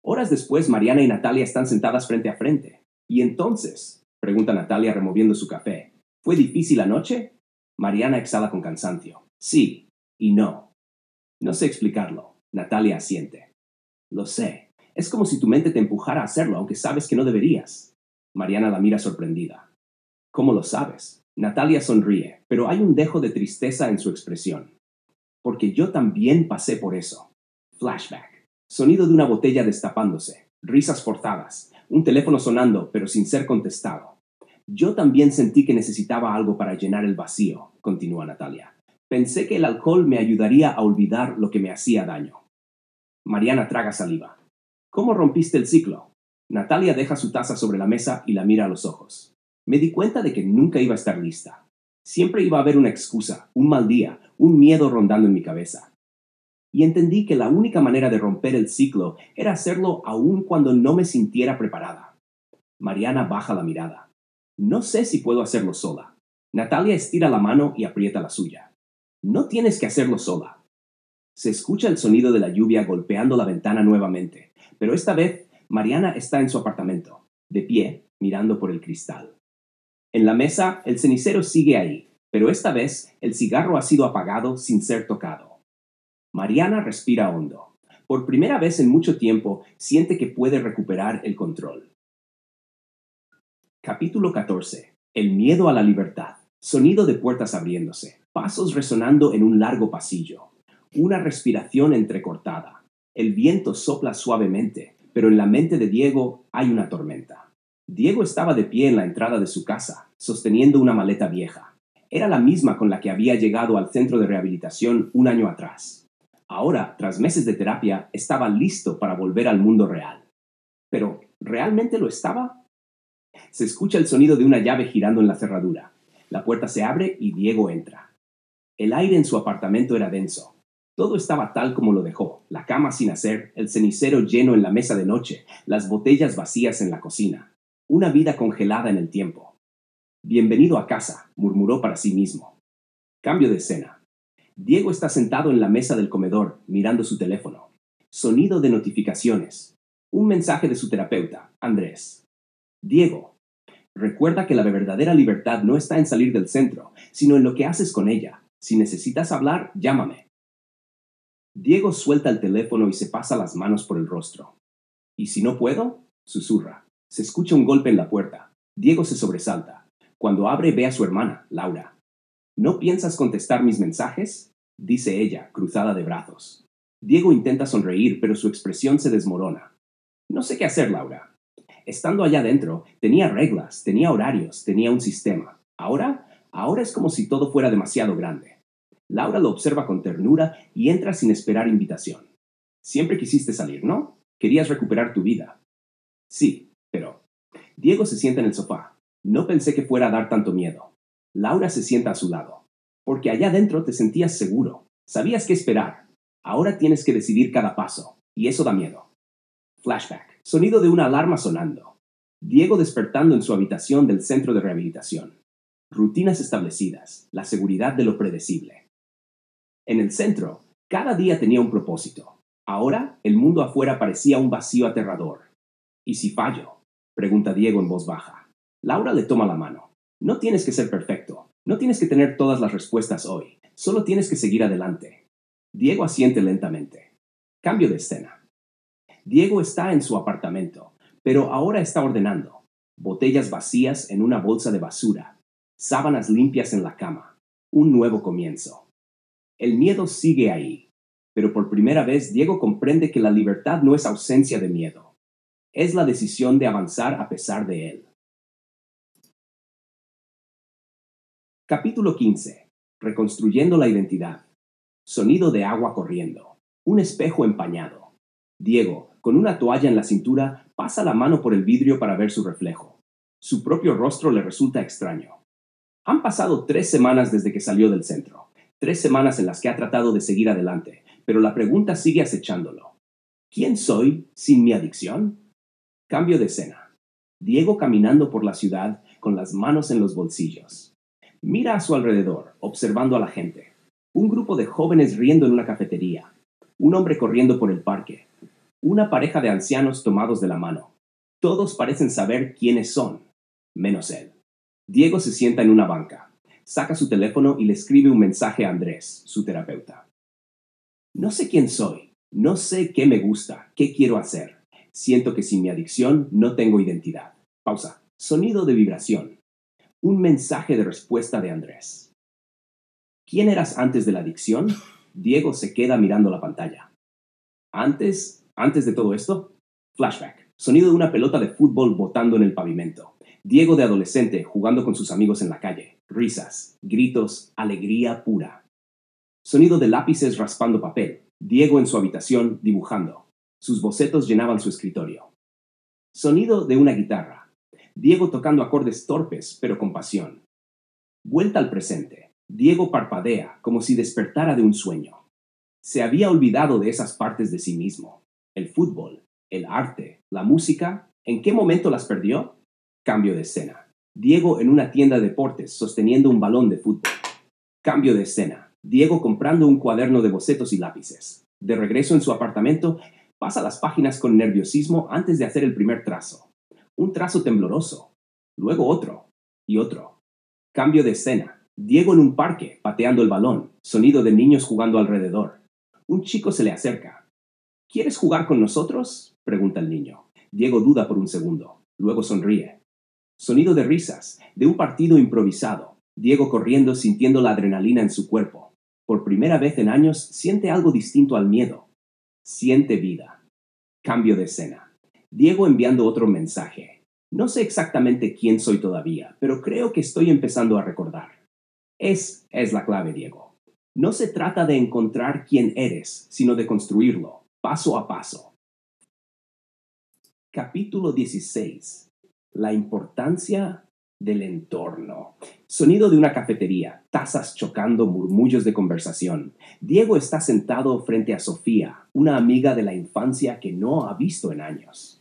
Horas después, Mariana y Natalia están sentadas frente a frente. ¿Y entonces?, pregunta Natalia removiendo su café. ¿Fue difícil anoche? Mariana exhala con cansancio. Sí y no. No sé explicarlo. Natalia asiente. Lo sé. Es como si tu mente te empujara a hacerlo, aunque sabes que no deberías. Mariana la mira sorprendida. ¿Cómo lo sabes? Natalia sonríe, pero hay un dejo de tristeza en su expresión. Porque yo también pasé por eso. Flashback. Sonido de una botella destapándose. Risas forzadas. Un teléfono sonando, pero sin ser contestado. Yo también sentí que necesitaba algo para llenar el vacío, continúa Natalia. Pensé que el alcohol me ayudaría a olvidar lo que me hacía daño. Mariana traga saliva. ¿Cómo rompiste el ciclo? Natalia deja su taza sobre la mesa y la mira a los ojos. Me di cuenta de que nunca iba a estar lista. Siempre iba a haber una excusa, un mal día, un miedo rondando en mi cabeza. Y entendí que la única manera de romper el ciclo era hacerlo aún cuando no me sintiera preparada. Mariana baja la mirada. No sé si puedo hacerlo sola. Natalia estira la mano y aprieta la suya. No tienes que hacerlo sola. Se escucha el sonido de la lluvia golpeando la ventana nuevamente, pero esta vez Mariana está en su apartamento, de pie, mirando por el cristal. En la mesa, el cenicero sigue ahí, pero esta vez el cigarro ha sido apagado sin ser tocado. Mariana respira hondo. Por primera vez en mucho tiempo, siente que puede recuperar el control. Capítulo 14. El miedo a la libertad. Sonido de puertas abriéndose. Pasos resonando en un largo pasillo. Una respiración entrecortada. El viento sopla suavemente, pero en la mente de Diego hay una tormenta. Diego estaba de pie en la entrada de su casa, sosteniendo una maleta vieja. Era la misma con la que había llegado al centro de rehabilitación un año atrás. Ahora, tras meses de terapia, estaba listo para volver al mundo real. Pero, ¿realmente lo estaba? Se escucha el sonido de una llave girando en la cerradura. La puerta se abre y Diego entra. El aire en su apartamento era denso. Todo estaba tal como lo dejó, la cama sin hacer, el cenicero lleno en la mesa de noche, las botellas vacías en la cocina. Una vida congelada en el tiempo. Bienvenido a casa, murmuró para sí mismo. Cambio de escena. Diego está sentado en la mesa del comedor, mirando su teléfono. Sonido de notificaciones. Un mensaje de su terapeuta, Andrés. Diego, recuerda que la verdadera libertad no está en salir del centro, sino en lo que haces con ella. Si necesitas hablar, llámame. Diego suelta el teléfono y se pasa las manos por el rostro. ¿Y si no puedo? Susurra. Se escucha un golpe en la puerta. Diego se sobresalta. Cuando abre ve a su hermana, Laura. ¿No piensas contestar mis mensajes? Dice ella, cruzada de brazos. Diego intenta sonreír, pero su expresión se desmorona. No sé qué hacer, Laura. Estando allá dentro, tenía reglas, tenía horarios, tenía un sistema. Ahora es como si todo fuera demasiado grande. Laura lo observa con ternura y entra sin esperar invitación. Siempre quisiste salir, ¿no? Querías recuperar tu vida. Sí, pero... Diego se sienta en el sofá. No pensé que fuera a dar tanto miedo. Laura se sienta a su lado. Porque allá dentro te sentías seguro. Sabías qué esperar. Ahora tienes que decidir cada paso. Y eso da miedo. Flashback. Sonido de una alarma sonando. Diego despertando en su habitación del centro de rehabilitación. Rutinas establecidas. La seguridad de lo predecible. En el centro, cada día tenía un propósito. Ahora, el mundo afuera parecía un vacío aterrador. ¿Y si fallo? Pregunta Diego en voz baja. Laura le toma la mano. No tienes que ser perfecto. No tienes que tener todas las respuestas hoy. Solo tienes que seguir adelante. Diego asiente lentamente. Cambio de escena. Diego está en su apartamento, pero ahora está ordenando. Botellas vacías en una bolsa de basura. Sábanas limpias en la cama. Un nuevo comienzo. El miedo sigue ahí, pero por primera vez Diego comprende que la libertad no es ausencia de miedo. Es la decisión de avanzar a pesar de él. Capítulo 15. Reconstruyendo la identidad. Sonido de agua corriendo. Un espejo empañado. Diego, con una toalla en la cintura, pasa la mano por el vidrio para ver su reflejo. Su propio rostro le resulta extraño. Han pasado 3 semanas desde que salió del centro. 3 semanas en las que ha tratado de seguir adelante, pero la pregunta sigue acechándolo. ¿Quién soy sin mi adicción? Cambio de escena. Diego caminando por la ciudad con las manos en los bolsillos. Mira a su alrededor, observando a la gente. Un grupo de jóvenes riendo en una cafetería. Un hombre corriendo por el parque. Una pareja de ancianos tomados de la mano. Todos parecen saber quiénes son, menos él. Diego se sienta en una banca. Saca su teléfono y le escribe un mensaje a Andrés, su terapeuta. No sé quién soy. No sé qué me gusta, qué quiero hacer. Siento que sin mi adicción no tengo identidad. Pausa. Sonido de vibración. Un mensaje de respuesta de Andrés. ¿Quién eras antes de la adicción? Diego se queda mirando la pantalla. ¿Antes de todo esto? Flashback. Sonido de una pelota de fútbol botando en el pavimento. Diego de adolescente jugando con sus amigos en la calle. Risas, gritos, alegría pura. Sonido de lápices raspando papel. Diego en su habitación dibujando. Sus bocetos llenaban su escritorio. Sonido de una guitarra. Diego tocando acordes torpes, pero con pasión. Vuelta al presente. Diego parpadea, como si despertara de un sueño. Se había olvidado de esas partes de sí mismo. El fútbol, el arte, la música. ¿En qué momento las perdió? Cambio de escena. Diego en una tienda de deportes, sosteniendo un balón de fútbol. Cambio de escena. Diego comprando un cuaderno de bocetos y lápices. De regreso en su apartamento, pasa las páginas con nerviosismo antes de hacer el primer trazo. Un trazo tembloroso. Luego otro. Y otro. Cambio de escena. Diego en un parque, pateando el balón. Sonido de niños jugando alrededor. Un chico se le acerca. ¿Quieres jugar con nosotros?, pregunta el niño. Diego duda por un segundo. Luego sonríe. Sonido de risas, de un partido improvisado. Diego corriendo, sintiendo la adrenalina en su cuerpo. Por primera vez en años, siente algo distinto al miedo. Siente vida. Cambio de escena. Diego enviando otro mensaje. No sé exactamente quién soy todavía, pero creo que estoy empezando a recordar. Es la clave, Diego. No se trata de encontrar quién eres, sino de construirlo, paso a paso. Capítulo 16. La importancia del entorno. Sonido de una cafetería, tazas chocando, murmullos de conversación. Diego está sentado frente a Sofía, una amiga de la infancia que no ha visto en años.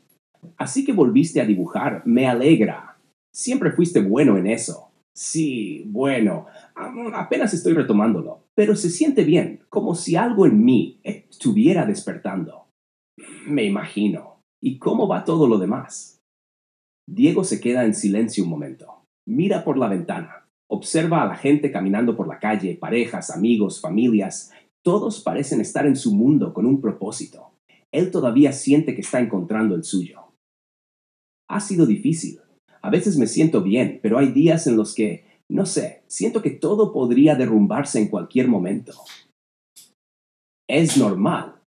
Así que volviste a dibujar, me alegra. Siempre fuiste bueno en eso. Sí, bueno, apenas estoy retomándolo, pero se siente bien, como si algo en mí estuviera despertando. Me imagino. ¿Y cómo va todo lo demás? Diego se queda en silencio un momento. Mira por la ventana. Observa a la gente caminando por la calle, parejas, amigos, familias. Todos parecen estar en su mundo con un propósito. Él todavía siente que está encontrando el suyo. Ha sido difícil. A veces me siento bien, pero hay días en los que, no sé, siento que todo podría derrumbarse en cualquier momento. Es normal.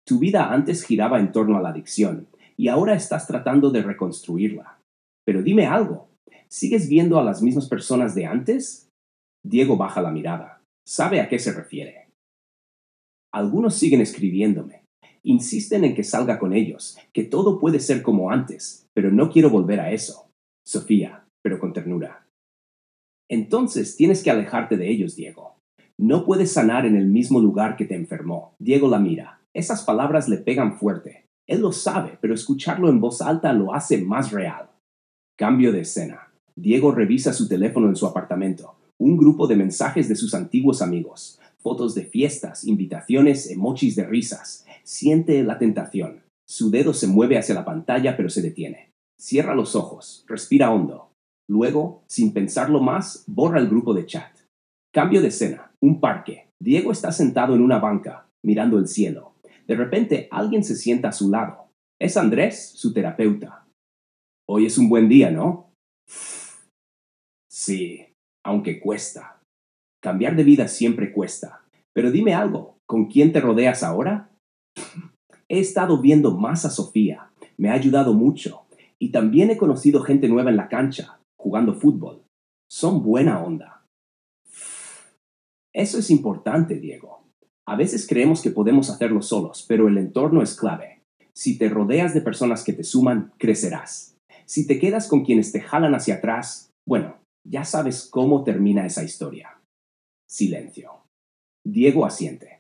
Tu vida antes giraba en torno a la adicción y ahora estás tratando de reconstruirla. Pero dime algo, ¿sigues viendo a las mismas personas de antes? Diego baja la mirada. Sabe a qué se refiere. Algunos siguen escribiéndome. Insisten en que salga con ellos, que todo puede ser como antes, pero no quiero volver a eso. Sofía, pero con ternura. Entonces tienes que alejarte de ellos, Diego. No puedes sanar en el mismo lugar que te enfermó. Diego la mira. Esas palabras le pegan fuerte. Él lo sabe, pero escucharlo en voz alta lo hace más real. Cambio de escena. Diego revisa su teléfono en su apartamento. Un grupo de mensajes de sus antiguos amigos. Fotos de fiestas, invitaciones, emojis de risas. Siente la tentación. Su dedo se mueve hacia la pantalla, pero se detiene. Cierra los ojos. Respira hondo. Luego, sin pensarlo más, borra el grupo de chat. Cambio de escena. Un parque. Diego está sentado en una banca, mirando el cielo. De repente, alguien se sienta a su lado. Es Andrés, su terapeuta. Hoy es un buen día, ¿no? Sí, aunque cuesta. Cambiar de vida siempre cuesta. Pero dime algo, ¿con quién te rodeas ahora? He estado viendo más a Sofía. Me ha ayudado mucho. Y también he conocido gente nueva en la cancha, jugando fútbol. Son buena onda. Eso es importante, Diego. A veces creemos que podemos hacerlo solos, pero el entorno es clave. Si te rodeas de personas que te suman, crecerás. Si te quedas con quienes te jalan hacia atrás, bueno, ya sabes cómo termina esa historia. Silencio. Diego asiente.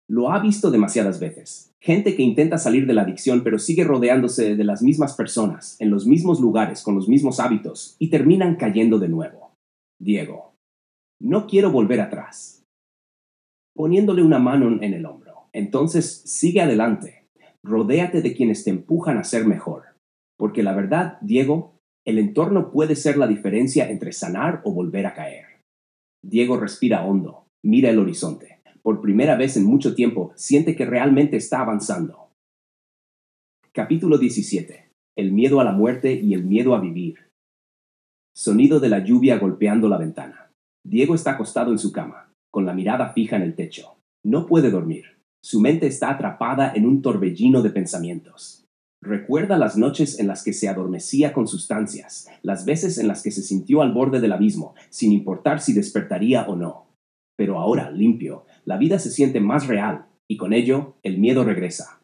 Lo ha visto demasiadas veces. Gente que intenta salir de la adicción pero sigue rodeándose de las mismas personas, en los mismos lugares, con los mismos hábitos, y terminan cayendo de nuevo. Diego. No quiero volver atrás. Poniéndole una mano en el hombro. Entonces, sigue adelante. Rodéate de quienes te empujan a ser mejor. Porque la verdad, Diego, el entorno puede ser la diferencia entre sanar o volver a caer. Diego respira hondo, mira el horizonte. Por primera vez en mucho tiempo, siente que realmente está avanzando. Capítulo 17. El miedo a la muerte y el miedo a vivir. Sonido de la lluvia golpeando la ventana. Diego está acostado en su cama, con la mirada fija en el techo. No puede dormir. Su mente está atrapada en un torbellino de pensamientos. Recuerda las noches en las que se adormecía con sustancias, las veces en las que se sintió al borde del abismo, sin importar si despertaría o no. Pero ahora, limpio, la vida se siente más real y con ello el miedo regresa.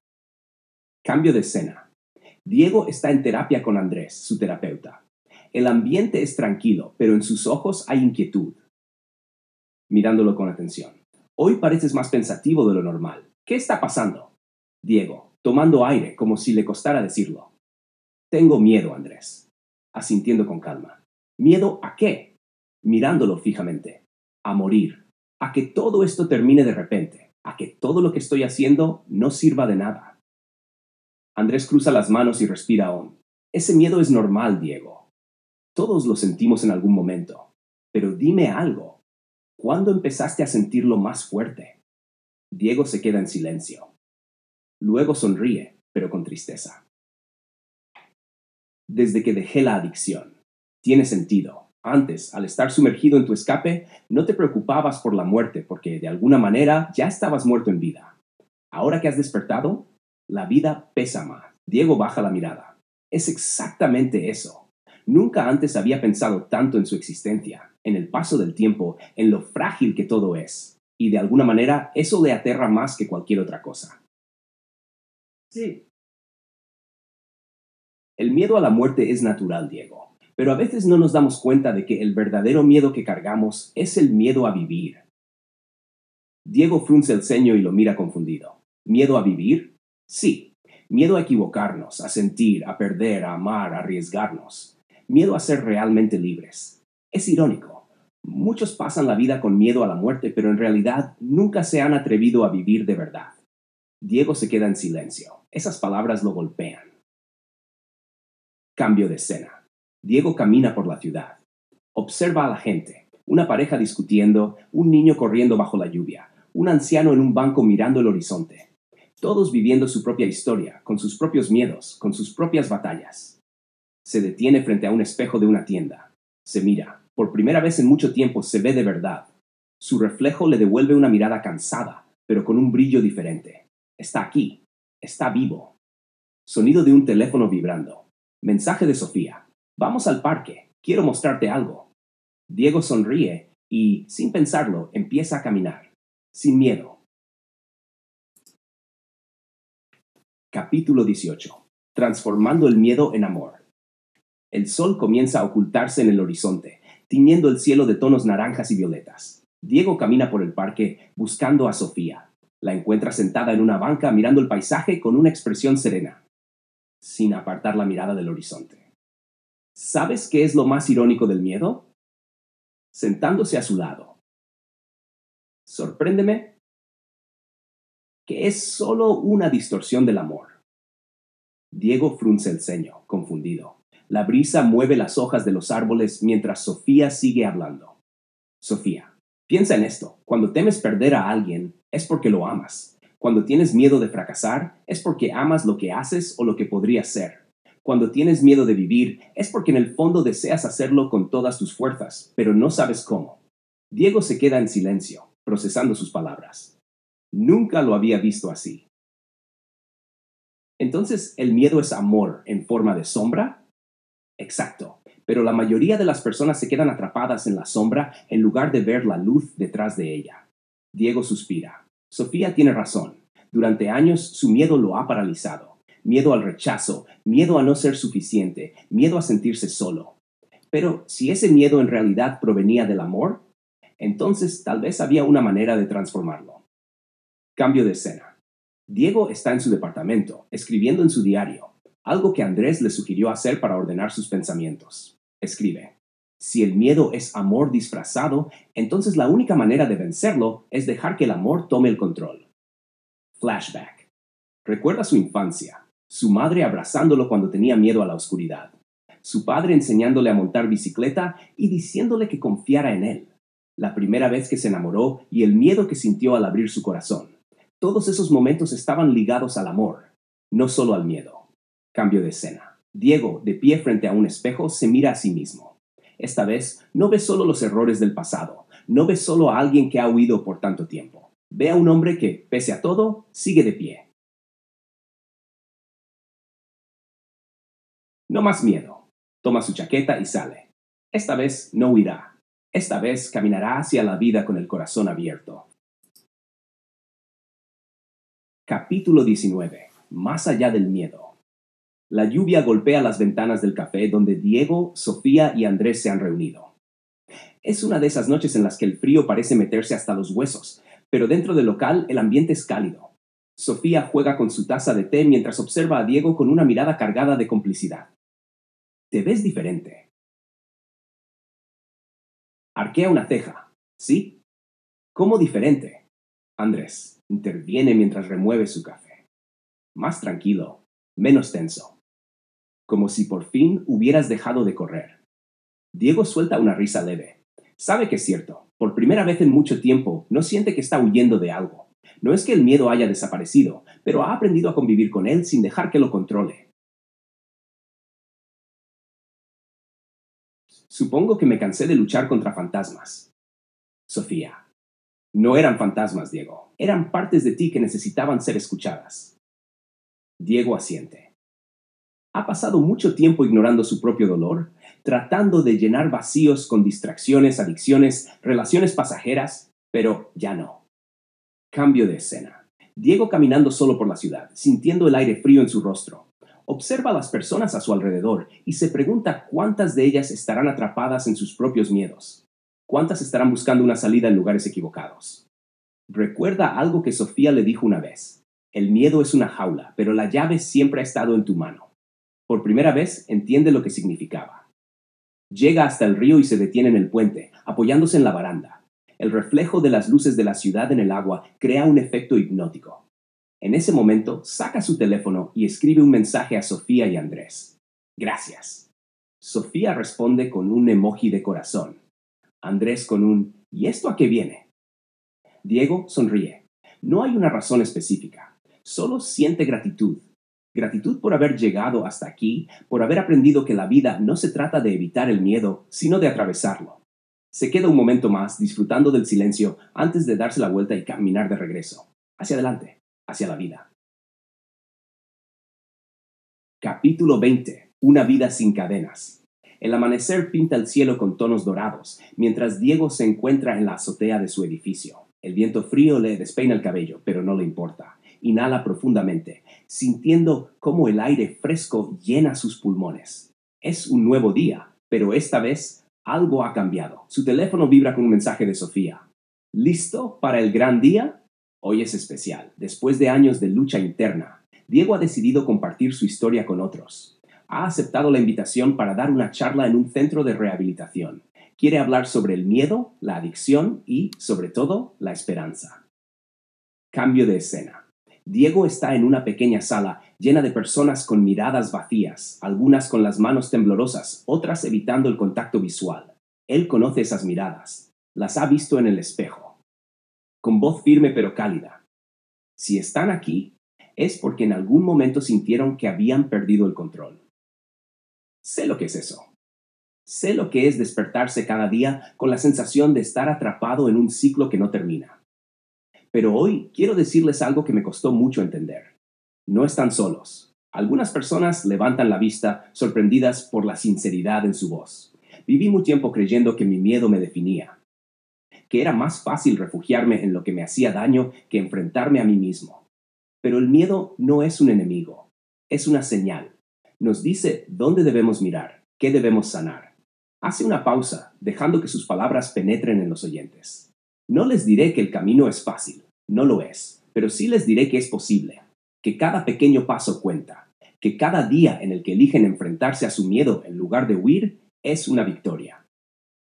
Cambio de escena. Diego está en terapia con Andrés, su terapeuta. El ambiente es tranquilo, pero en sus ojos hay inquietud. Mirándolo con atención. Hoy pareces más pensativo de lo normal. ¿Qué está pasando? Diego, tomando aire como si le costara decirlo. Tengo miedo, Andrés. Asintiendo con calma. ¿Miedo a qué? Mirándolo fijamente. A morir. A que todo esto termine de repente. A que todo lo que estoy haciendo no sirva de nada. Andrés cruza las manos y respira aún. Ese miedo es normal, Diego. Todos lo sentimos en algún momento. Pero dime algo. ¿Cuándo empezaste a sentirlo más fuerte? Diego se queda en silencio. Luego sonríe, pero con tristeza. Desde que dejé la adicción. Tiene sentido. Antes, al estar sumergido en tu escape, no te preocupabas por la muerte porque de alguna manera ya estabas muerto en vida. Ahora que has despertado, la vida pesa más. Diego baja la mirada. Es exactamente eso. Nunca antes había pensado tanto en su existencia, en el paso del tiempo, en lo frágil que todo es. Y de alguna manera eso le aterra más que cualquier otra cosa. Sí. El miedo a la muerte es natural, Diego, pero a veces no nos damos cuenta de que el verdadero miedo que cargamos es el miedo a vivir. Diego frunce el ceño y lo mira confundido. ¿Miedo a vivir? Sí. Miedo a equivocarnos, a sentir, a perder, a amar, a arriesgarnos. Miedo a ser realmente libres. Es irónico. Muchos pasan la vida con miedo a la muerte, pero en realidad nunca se han atrevido a vivir de verdad. Diego se queda en silencio. Esas palabras lo golpean. Cambio de escena. Diego camina por la ciudad. Observa a la gente. Una pareja discutiendo, un niño corriendo bajo la lluvia, un anciano en un banco mirando el horizonte. Todos viviendo su propia historia, con sus propios miedos, con sus propias batallas. Se detiene frente a un espejo de una tienda. Se mira. Por primera vez en mucho tiempo se ve de verdad. Su reflejo le devuelve una mirada cansada, pero con un brillo diferente. Está aquí. Está vivo. Sonido de un teléfono vibrando. Mensaje de Sofía. Vamos al parque. Quiero mostrarte algo. Diego sonríe y, sin pensarlo, empieza a caminar. Sin miedo. Capítulo 18. Transformando el miedo en amor. El sol comienza a ocultarse en el horizonte, tiñendo el cielo de tonos naranjas y violetas. Diego camina por el parque buscando a Sofía. La encuentra sentada en una banca mirando el paisaje con una expresión serena, sin apartar la mirada del horizonte. ¿Sabes qué es lo más irónico del miedo? Sentándose a su lado. Sorpréndeme que es solo una distorsión del amor. Diego frunce el ceño, confundido. La brisa mueve las hojas de los árboles mientras Sofía sigue hablando. Sofía, piensa en esto. Cuando temes perder a alguien, es porque lo amas. Cuando tienes miedo de fracasar, es porque amas lo que haces o lo que podrías ser. Cuando tienes miedo de vivir, es porque en el fondo deseas hacerlo con todas tus fuerzas, pero no sabes cómo. Diego se queda en silencio, procesando sus palabras. Nunca lo había visto así. Entonces, ¿el miedo es amor en forma de sombra? Exacto, pero la mayoría de las personas se quedan atrapadas en la sombra en lugar de ver la luz detrás de ella. Diego suspira. Sofía tiene razón. Durante años su miedo lo ha paralizado. Miedo al rechazo, miedo a no ser suficiente, miedo a sentirse solo. Pero si ese miedo en realidad provenía del amor, entonces tal vez había una manera de transformarlo. Cambio de escena. Diego está en su departamento, escribiendo en su diario, algo que Andrés le sugirió hacer para ordenar sus pensamientos. Escribe: si el miedo es amor disfrazado, entonces la única manera de vencerlo es dejar que el amor tome el control. Flashback. Recuerda su infancia, su madre abrazándolo cuando tenía miedo a la oscuridad, su padre enseñándole a montar bicicleta y diciéndole que confiara en él, la primera vez que se enamoró y el miedo que sintió al abrir su corazón. Todos esos momentos estaban ligados al amor, no solo al miedo. Cambio de escena. Diego, de pie frente a un espejo, se mira a sí mismo. Esta vez no ve solo los errores del pasado, no ve solo a alguien que ha huido por tanto tiempo. Ve a un hombre que, pese a todo, sigue de pie. No más miedo. Toma su chaqueta y sale. Esta vez no huirá. Esta vez caminará hacia la vida con el corazón abierto. Capítulo 19. Más allá del miedo. La lluvia golpea las ventanas del café donde Diego, Sofía y Andrés se han reunido. Es una de esas noches en las que el frío parece meterse hasta los huesos, pero dentro del local el ambiente es cálido. Sofía juega con su taza de té mientras observa a Diego con una mirada cargada de complicidad. Te ves diferente. Arquea una ceja. ¿Sí? ¿Cómo diferente? Andrés interviene mientras remueve su café. Más tranquilo, menos tenso. Como si por fin hubieras dejado de correr. Diego suelta una risa leve. Sabe que es cierto. Por primera vez en mucho tiempo, no siente que está huyendo de algo. No es que el miedo haya desaparecido, pero ha aprendido a convivir con él sin dejar que lo controle. Supongo que me cansé de luchar contra fantasmas. Sofía. No eran fantasmas, Diego. Eran partes de ti que necesitaban ser escuchadas. Diego asiente. Ha pasado mucho tiempo ignorando su propio dolor, tratando de llenar vacíos con distracciones, adicciones, relaciones pasajeras, pero ya no. Cambio de escena. Diego caminando solo por la ciudad, sintiendo el aire frío en su rostro. Observa a las personas a su alrededor y se pregunta cuántas de ellas estarán atrapadas en sus propios miedos. ¿Cuántas estarán buscando una salida en lugares equivocados? Recuerda algo que Sofía le dijo una vez. El miedo es una jaula, pero la llave siempre ha estado en tu mano. Por primera vez entiende lo que significaba. Llega hasta el río y se detiene en el puente, apoyándose en la baranda. El reflejo de las luces de la ciudad en el agua crea un efecto hipnótico. En ese momento, saca su teléfono y escribe un mensaje a Sofía y Andrés. Gracias. Sofía responde con un emoji de corazón. Andrés con un ¿y esto a qué viene? Diego sonríe. No hay una razón específica. Solo siente gratitud. Gratitud por haber llegado hasta aquí, por haber aprendido que la vida no se trata de evitar el miedo, sino de atravesarlo. Se queda un momento más disfrutando del silencio antes de darse la vuelta y caminar de regreso. Hacia adelante, hacia la vida. Capítulo 20. Una vida sin cadenas. El amanecer pinta el cielo con tonos dorados, mientras Diego se encuentra en la azotea de su edificio. El viento frío le despeina el cabello, pero no le importa. Inhala profundamente, sintiendo cómo el aire fresco llena sus pulmones. Es un nuevo día, pero esta vez algo ha cambiado. Su teléfono vibra con un mensaje de Sofía. ¿Listo para el gran día? Hoy es especial. Después de años de lucha interna, Diego ha decidido compartir su historia con otros. Ha aceptado la invitación para dar una charla en un centro de rehabilitación. Quiere hablar sobre el miedo, la adicción y, sobre todo, la esperanza. Cambio de escena. Diego está en una pequeña sala llena de personas con miradas vacías, algunas con las manos temblorosas, otras evitando el contacto visual. Él conoce esas miradas. Las ha visto en el espejo. Con voz firme pero cálida. Si están aquí, es porque en algún momento sintieron que habían perdido el control. Sé lo que es eso. Sé lo que es despertarse cada día con la sensación de estar atrapado en un ciclo que no termina. Pero hoy quiero decirles algo que me costó mucho entender. No están solos. Algunas personas levantan la vista, sorprendidas por la sinceridad en su voz. Viví mucho tiempo creyendo que mi miedo me definía, que era más fácil refugiarme en lo que me hacía daño que enfrentarme a mí mismo. Pero el miedo no es un enemigo, es una señal. Nos dice dónde debemos mirar, qué debemos sanar. Hace una pausa, dejando que sus palabras penetren en los oyentes. No les diré que el camino es fácil, no lo es, pero sí les diré que es posible, que cada pequeño paso cuenta, que cada día en el que eligen enfrentarse a su miedo en lugar de huir es una victoria.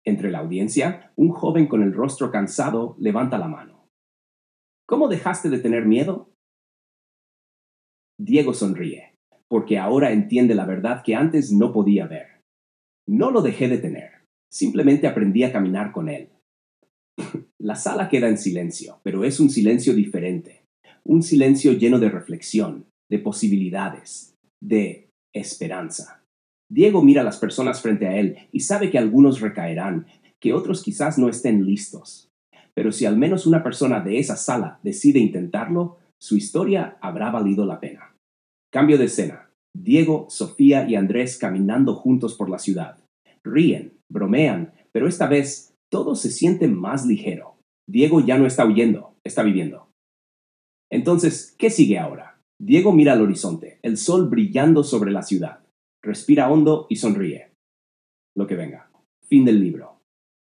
Entre la audiencia, un joven con el rostro cansado levanta la mano. ¿Cómo dejaste de tener miedo? Diego sonríe, porque ahora entiende la verdad que antes no podía ver. No lo dejé de tener, simplemente aprendí a caminar con él. La sala queda en silencio, pero es un silencio diferente. Un silencio lleno de reflexión, de posibilidades, de esperanza. Diego mira a las personas frente a él y sabe que algunos recaerán, que otros quizás no estén listos. Pero si al menos una persona de esa sala decide intentarlo, su historia habrá valido la pena. Cambio de escena. Diego, Sofía y Andrés caminando juntos por la ciudad. Ríen, bromean, pero esta vez todo se siente más ligero. Diego ya no está huyendo, está viviendo. Entonces, ¿qué sigue ahora? Diego mira al horizonte, el sol brillando sobre la ciudad. Respira hondo y sonríe. Lo que venga. Fin del libro.